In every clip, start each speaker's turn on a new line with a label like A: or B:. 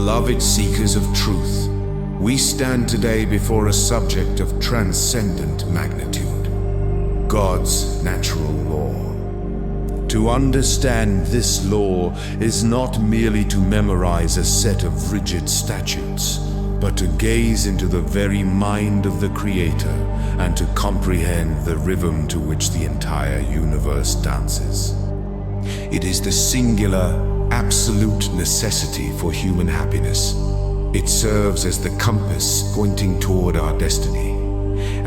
A: Beloved seekers of truth, we stand today before a subject of transcendent magnitude: God's natural law. To understand this law is not merely to memorize a set of rigid statutes, but to gaze into the very mind of the Creator and to comprehend the rhythm to which the entire universe dances. It is the singular, absolute necessity for human happiness. It serves as the compass pointing toward our destiny,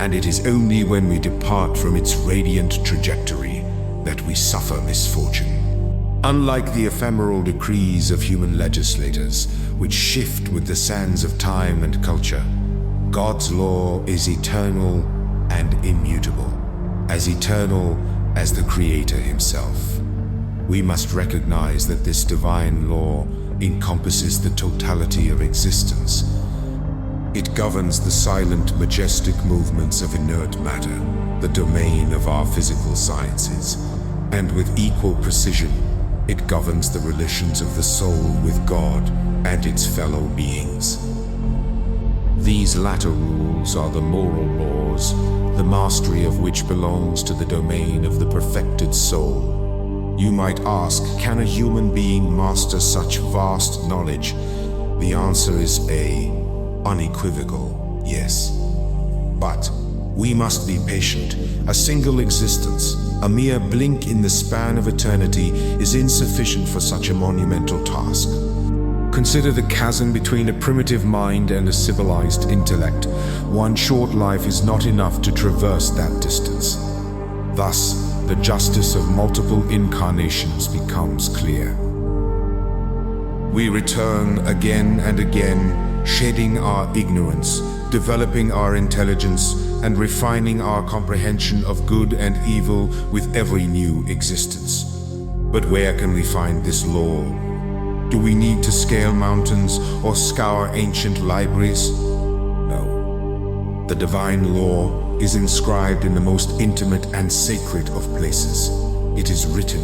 A: and it is only when we depart from its radiant trajectory that we suffer misfortune. Unlike the ephemeral decrees of human legislators, which shift with the sands of time and culture, God's law is eternal and immutable, as eternal as the Creator himself. We must recognize that this divine law encompasses the totality of existence. It governs the silent, majestic movements of inert matter, the domain of our physical sciences, and with equal precision, it governs the relations of the soul with God and its fellow beings. These latter rules are the moral laws, the mastery of which belongs to the domain of the perfected soul. You might ask, can a human being master such vast knowledge? The answer is unequivocal yes. But we must be patient. A single existence, a mere blink in the span of eternity, is insufficient for such a monumental task. Consider the chasm between a primitive mind and a civilized intellect. One short life is not enough to traverse that distance. Thus, the justice of multiple incarnations becomes clear. We return again and again, shedding our ignorance, developing our intelligence, and refining our comprehension of good and evil with every new existence. But where can we find this law? Do we need to scale mountains or scour ancient libraries? No. The divine law is inscribed in the most intimate and sacred of places. It is written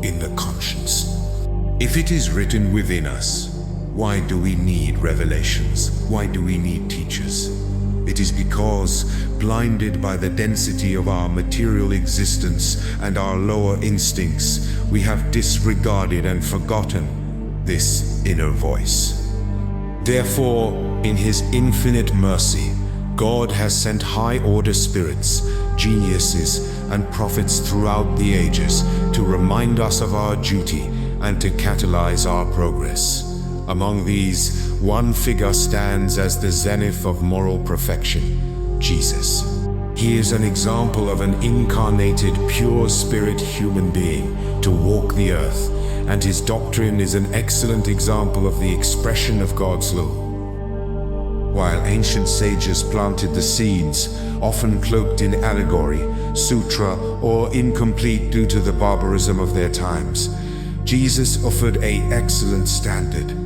A: in the conscience. If it is written within us, why do we need revelations? Why do we need teachers? It is because, blinded by the density of our material existence and our lower instincts, we have disregarded and forgotten this inner voice. Therefore, in His infinite mercy, God has sent high-order spirits, geniuses, and prophets throughout the ages to remind us of our duty and to catalyze our progress. Among these, one figure stands as the zenith of moral perfection: Jesus. He is an example of an incarnated, pure spirit human being to walk the earth, and his doctrine is an excellent example of the expression of God's law. While ancient sages planted the seeds, often cloaked in allegory, sutra, or incomplete due to the barbarism of their times, Jesus offered an excellent standard.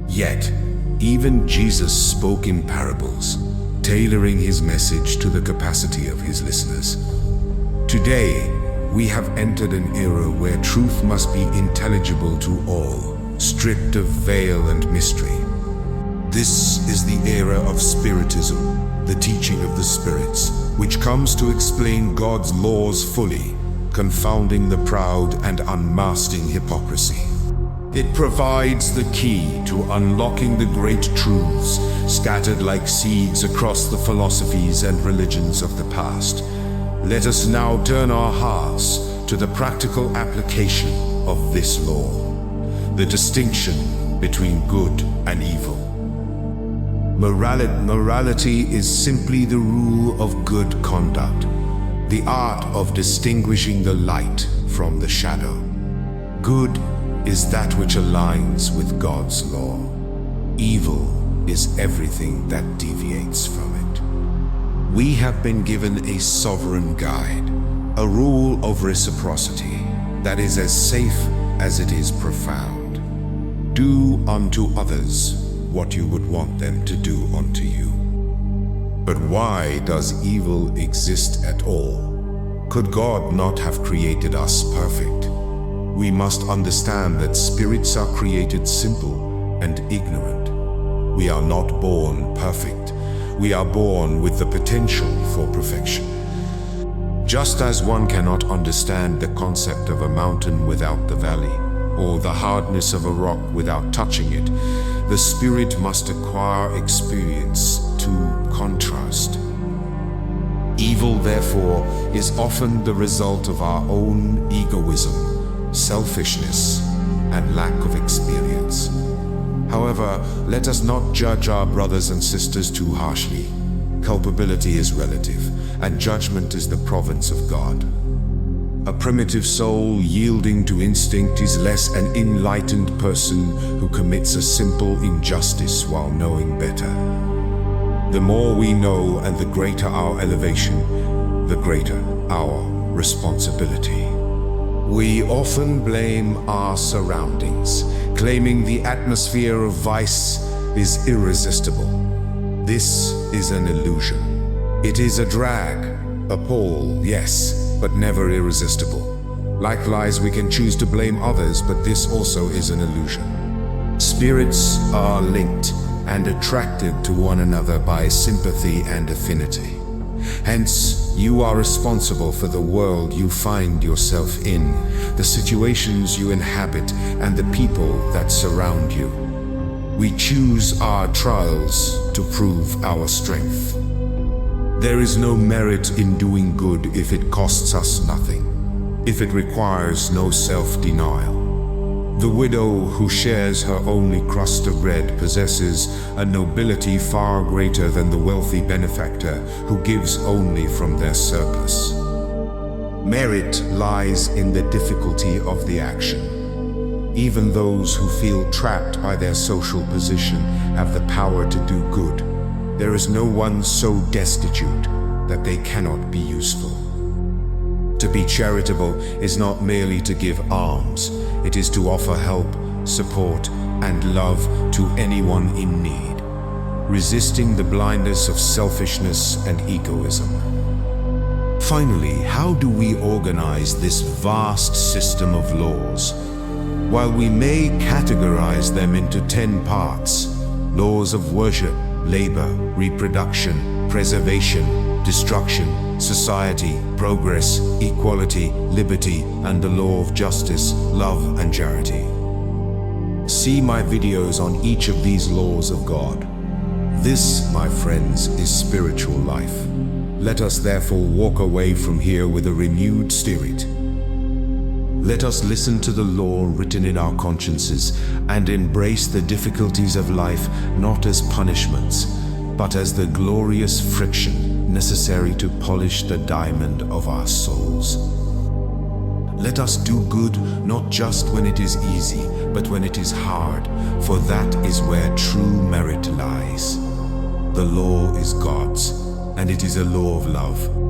A: Yet, even Jesus spoke in parables, tailoring his message to the capacity of his listeners. Today, we have entered an era where truth must be intelligible to all, stripped of veil and mystery. This is the era of Spiritism, the teaching of the spirits, which comes to explain God's laws fully, confounding the proud and unmasking hypocrisy. It provides the key to unlocking the great truths scattered like seeds across the philosophies and religions of the past. Let us now turn our hearts to the practical application of this law, the distinction between good and evil. Morality is simply the rule of good conduct, the art of distinguishing the light from the shadow. Good is that which aligns with God's law. Evil is everything that deviates from it. We have been given a sovereign guide, a rule of reciprocity that is as safe as it is profound. Do unto others what you would want them to do unto you. But why does evil exist at all? Could God not have created us perfect? We must understand that spirits are created simple and ignorant. We are not born perfect. We are born with the potential for perfection. Just as one cannot understand the concept of a mountain without the valley, or the hardness of a rock without touching it, the spirit must acquire experience to contrast. Evil, therefore, is often the result of our own egoism, selfishness, and lack of experience. However, let us not judge our brothers and sisters too harshly. Culpability is relative, and judgment is the province of God. A primitive soul yielding to instinct is less an enlightened person who commits a simple injustice while knowing better. The more we know and the greater our elevation, the greater our responsibility. We often blame our surroundings, claiming the atmosphere of vice is irresistible. This is an illusion. It is a drag, a pull, yes, but never irresistible. Likewise, we can choose to blame others, but this also is an illusion. Spirits are linked and attracted to one another by sympathy and affinity. Hence, you are responsible for the world you find yourself in, the situations you inhabit, and the people that surround you. We choose our trials to prove our strength. There is no merit in doing good if it costs us nothing, if it requires no self-denial. The widow who shares her only crust of bread possesses a nobility far greater than the wealthy benefactor who gives only from their surplus. Merit lies in the difficulty of the action. Even those who feel trapped by their social position have the power to do good. There is no one so destitute that they cannot be useful. To be charitable is not merely to give alms. It is to offer help, support, and love to anyone in need, resisting the blindness of selfishness and egoism. Finally, how do we organize this vast system of laws? While we may categorize them into 10 parts, laws of worship, labor, reproduction, preservation, destruction, society, progress, equality, liberty, and the law of justice, love, and charity. See my videos on each of these laws of God. This, my friends, is spiritual life. Let us therefore walk away from here with a renewed spirit. Let us listen to the law written in our consciences and embrace the difficulties of life not as punishments, but as the glorious friction necessary to polish the diamond of our souls. Let us do good not just when it is easy, but when it is hard, for that is where true merit lies. The law is God's, and it is a law of love.